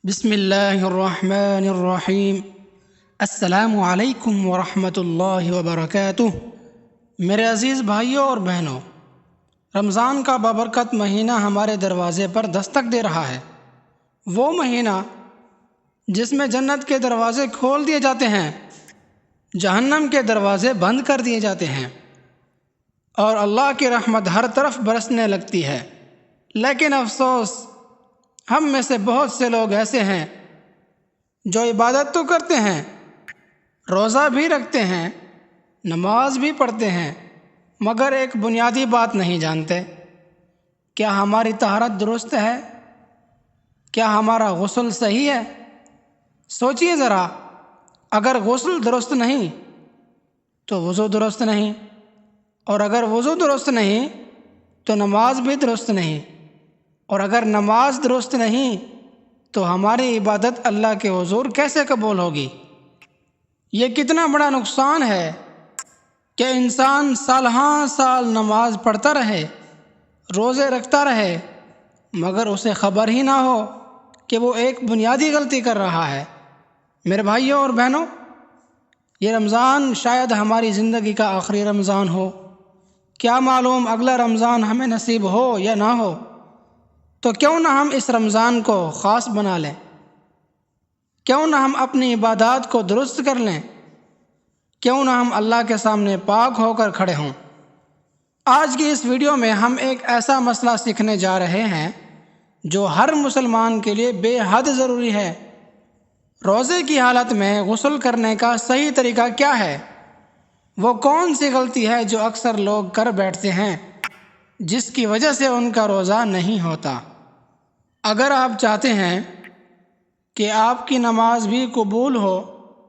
بسم اللہ الرحمن الرحیم۔ السلام علیکم ورحمۃ اللہ وبرکاتہ۔ میرے عزیز بھائیوں اور بہنوں، رمضان کا بابرکت مہینہ ہمارے دروازے پر دستک دے رہا ہے۔ وہ مہینہ جس میں جنت کے دروازے کھول دیے جاتے ہیں، جہنم کے دروازے بند کر دیے جاتے ہیں اور اللہ کی رحمت ہر طرف برسنے لگتی ہے۔ لیکن افسوس، ہم میں سے بہت سے لوگ ایسے ہیں جو عبادت تو کرتے ہیں، روزہ بھی رکھتے ہیں، نماز بھی پڑھتے ہیں، مگر ایک بنیادی بات نہیں جانتے۔ کیا ہماری طہارت درست ہے؟ کیا ہمارا غسل صحیح ہے؟ سوچئے ذرا، اگر غسل درست نہیں تو وضو درست نہیں، اور اگر وضو درست نہیں تو نماز بھی درست نہیں، اور اگر نماز درست نہیں تو ہماری عبادت اللہ کے حضور کیسے قبول ہوگی؟ یہ کتنا بڑا نقصان ہے کہ انسان سالہاں سال نماز پڑھتا رہے، روزے رکھتا رہے، مگر اسے خبر ہی نہ ہو کہ وہ ایک بنیادی غلطی کر رہا ہے۔ میرے بھائیوں اور بہنوں، یہ رمضان شاید ہماری زندگی کا آخری رمضان ہو۔ کیا معلوم اگلا رمضان ہمیں نصیب ہو یا نہ ہو؟ تو کیوں نہ ہم اس رمضان کو خاص بنا لیں؟ کیوں نہ ہم اپنی عبادات کو درست کر لیں؟ کیوں نہ ہم اللہ کے سامنے پاک ہو کر کھڑے ہوں؟ آج کی اس ویڈیو میں ہم ایک ایسا مسئلہ سیکھنے جا رہے ہیں جو ہر مسلمان کے لیے بے حد ضروری ہے۔ روزے کی حالت میں غسل کرنے کا صحیح طریقہ کیا ہے؟ وہ کون سی غلطی ہے جو اکثر لوگ کر بیٹھتے ہیں جس کی وجہ سے ان کا روزہ نہیں ہوتا؟ اگر آپ چاہتے ہیں کہ آپ کی نماز بھی قبول ہو،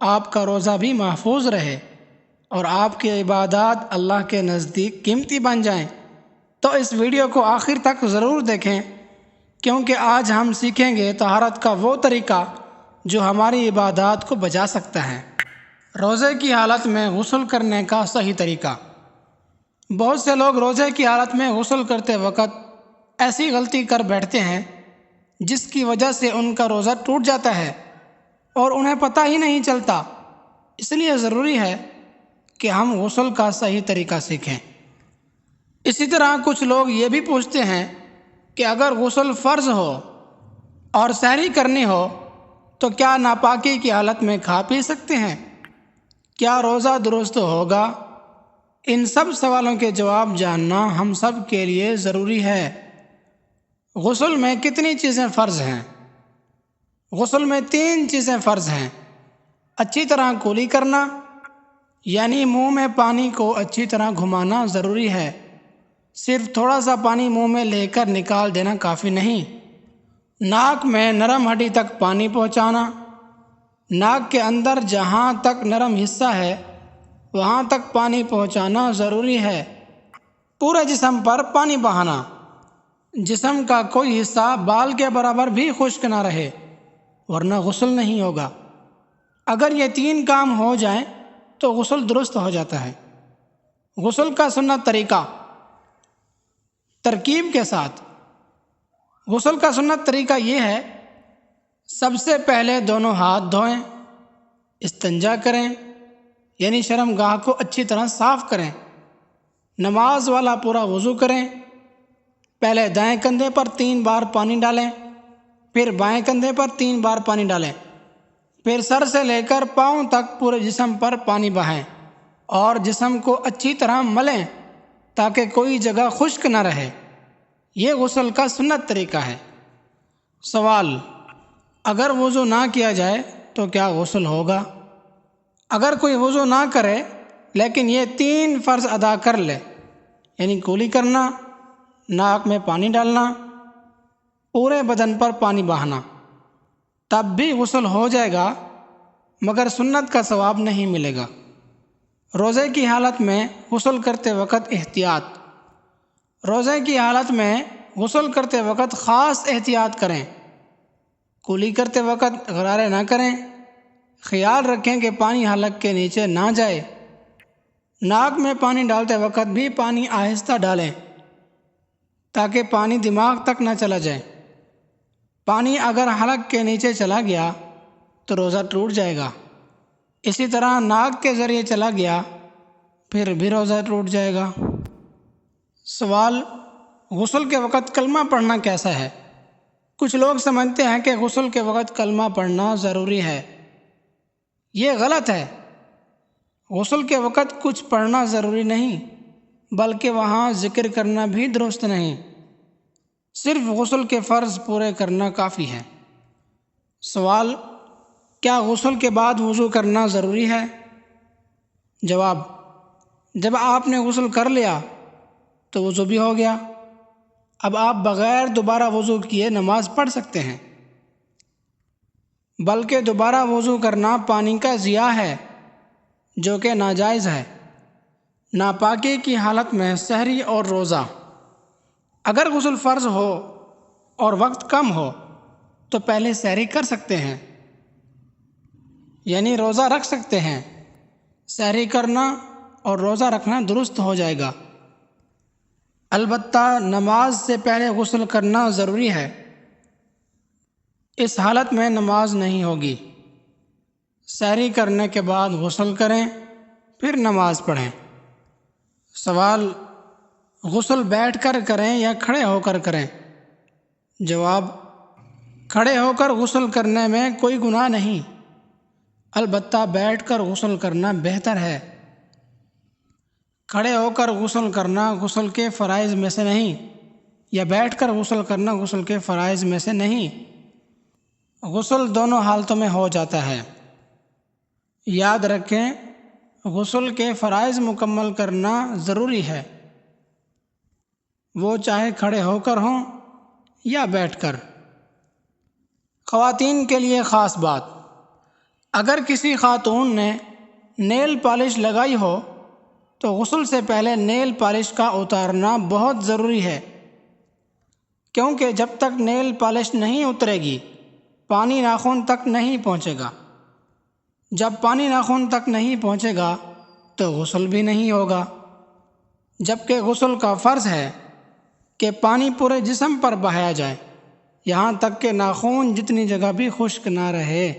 آپ کا روزہ بھی محفوظ رہے اور آپ کی عبادات اللہ کے نزدیک قیمتی بن جائیں، تو اس ویڈیو کو آخر تک ضرور دیکھیں، کیونکہ آج ہم سیکھیں گے طہارت کا وہ طریقہ جو ہماری عبادات کو بچا سکتا ہے۔ روزے کی حالت میں غسل کرنے کا صحیح طریقہ۔ بہت سے لوگ روزے کی حالت میں غسل کرتے وقت ایسی غلطی کر بیٹھتے ہیں جس کی وجہ سے ان کا روزہ ٹوٹ جاتا ہے اور انہیں پتہ ہی نہیں چلتا۔ اس لیے ضروری ہے کہ ہم غسل کا صحیح طریقہ سیکھیں۔ اسی طرح کچھ لوگ یہ بھی پوچھتے ہیں کہ اگر غسل فرض ہو اور سحری کرنی ہو تو کیا ناپاکی کی حالت میں کھا پی سکتے ہیں؟ کیا روزہ درست ہوگا؟ ان سب سوالوں کے جواب جاننا ہم سب کے لیے ضروری ہے۔ غسل میں کتنی چیزیں فرض ہیں؟ غسل میں 3 چیزیں فرض ہیں۔ اچھی طرح کولی کرنا، یعنی منہ میں پانی کو اچھی طرح گھمانا ضروری ہے۔ صرف تھوڑا سا پانی منہ میں لے کر نکال دینا کافی نہیں۔ ناک میں نرم ہڈی تک پانی پہنچانا، ناک کے اندر جہاں تک نرم حصہ ہے وہاں تک پانی پہنچانا ضروری ہے۔ پورے جسم پر پانی بہانا، جسم کا کوئی حصہ بال کے برابر بھی خشک نہ رہے، ورنہ غسل نہیں ہوگا۔ اگر یہ 3 کام ہو جائیں تو غسل درست ہو جاتا ہے۔ غسل کا سنت طریقہ ترکیب کے ساتھ۔ غسل کا سنت طریقہ یہ ہے: سب سے پہلے دونوں ہاتھ دھوئیں، استنجا کریں، یعنی شرم گاہ کو اچھی طرح صاف کریں، نماز والا پورا وضو کریں۔ پہلے دائیں کندھے پر 3 بار پانی ڈالیں، پھر بائیں کندھے پر 3 بار پانی ڈالیں، پھر سر سے لے کر پاؤں تک پورے جسم پر پانی بہائیں اور جسم کو اچھی طرح ملیں تاکہ کوئی جگہ خشک نہ رہے۔ یہ غسل کا سنت طریقہ ہے۔ سوال: اگر وضو نہ کیا جائے تو کیا غسل ہوگا؟ اگر کوئی وضو نہ کرے لیکن یہ 3 فرض ادا کر لے، یعنی کولی کرنا، ناک میں پانی ڈالنا، پورے بدن پر پانی بہانا، تب بھی غسل ہو جائے گا، مگر سنت کا ثواب نہیں ملے گا۔ روزے کی حالت میں غسل کرتے وقت احتیاط۔ روزے کی حالت میں غسل کرتے وقت خاص احتیاط کریں۔ کولی کرتے وقت غرارے نہ کریں۔ خیال رکھیں کہ پانی حلق کے نیچے نہ جائے۔ ناک میں پانی ڈالتے وقت بھی پانی آہستہ ڈالیں تاکہ پانی دماغ تک نہ چلا جائے۔ پانی اگر حلق کے نیچے چلا گیا تو روزہ ٹوٹ جائے گا، اسی طرح ناک کے ذریعے چلا گیا پھر بھی روزہ ٹوٹ جائے گا۔ سوال: غسل کے وقت کلمہ پڑھنا کیسا ہے؟ کچھ لوگ سمجھتے ہیں کہ غسل کے وقت کلمہ پڑھنا ضروری ہے۔ یہ غلط ہے۔ غسل کے وقت کچھ پڑھنا ضروری نہیں، بلکہ وہاں ذکر کرنا بھی درست نہیں، صرف غسل کے فرض پورے کرنا کافی ہے۔ سوال: کیا غسل کے بعد وضو کرنا ضروری ہے؟ جواب: جب آپ نے غسل کر لیا تو وضو بھی ہو گیا، اب آپ بغیر دوبارہ وضو کیے نماز پڑھ سکتے ہیں، بلکہ دوبارہ وضو کرنا پانی کا ضیاع ہے جو کہ ناجائز ہے۔ ناپاکی کی حالت میں سحری اور روزہ: اگر غسل فرض ہو اور وقت کم ہو تو پہلے سحری کر سکتے ہیں، یعنی روزہ رکھ سکتے ہیں۔ سحری کرنا اور روزہ رکھنا درست ہو جائے گا، البتہ نماز سے پہلے غسل کرنا ضروری ہے، اس حالت میں نماز نہیں ہوگی۔ سحری کرنے کے بعد غسل کریں پھر نماز پڑھیں۔ سوال: غسل بیٹھ کر کریں یا کھڑے ہو کر کریں؟ جواب: کھڑے ہو کر غسل کرنے میں کوئی گناہ نہیں، البتہ بیٹھ کر غسل کرنا بہتر ہے۔ کھڑے ہو کر غسل کرنا غسل کے فرائض میں سے نہیں، یا بیٹھ کر غسل کرنا غسل کے فرائض میں سے نہیں، غسل دونوں حالتوں میں ہو جاتا ہے۔ یاد رکھیں، غسل کے فرائض مکمل کرنا ضروری ہے، وہ چاہے کھڑے ہو کر ہوں یا بیٹھ کر۔ خواتین کے لیے خاص بات: اگر کسی خاتون نے نیل پالش لگائی ہو تو غسل سے پہلے نیل پالش کا اتارنا بہت ضروری ہے، کیونکہ جب تک نیل پالش نہیں اترے گی پانی ناخن تک نہیں پہنچے گا، جب پانی ناخن تک نہیں پہنچے گا تو غسل بھی نہیں ہوگا، جبکہ غسل کا فرض ہے کہ پانی پورے جسم پر بہایا جائے، یہاں تک کہ ناخن جتنی جگہ بھی خشک نہ رہے۔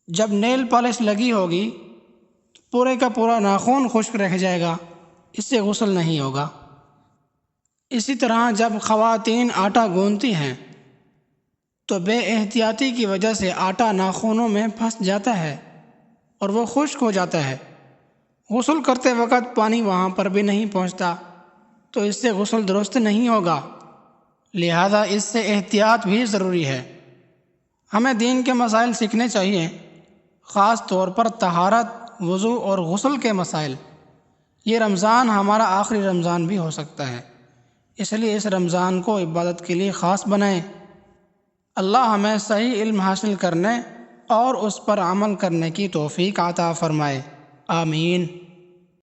جب نیل پالش لگی ہوگی تو پورے کا پورا ناخن خشک رہ جائے گا، اس سے غسل نہیں ہوگا۔ اسی طرح جب خواتین آٹا گوندتی ہیں تو بے احتیاطی کی وجہ سے آٹا ناخنوں میں پھنس جاتا ہے اور وہ خشک ہو جاتا ہے، غسل کرتے وقت پانی وہاں پر بھی نہیں پہنچتا تو اس سے غسل درست نہیں ہوگا، لہذا اس سے احتیاط بھی ضروری ہے۔ ہمیں دین کے مسائل سیکھنے چاہیے، خاص طور پر طہارت، وضو اور غسل کے مسائل۔ یہ رمضان ہمارا آخری رمضان بھی ہو سکتا ہے، اس لیے اس رمضان کو عبادت کے لیے خاص بنائیں۔ اللہ ہمیں صحیح علم حاصل کرنے اور اس پر عمل کرنے کی توفیق عطا فرمائے، آمین۔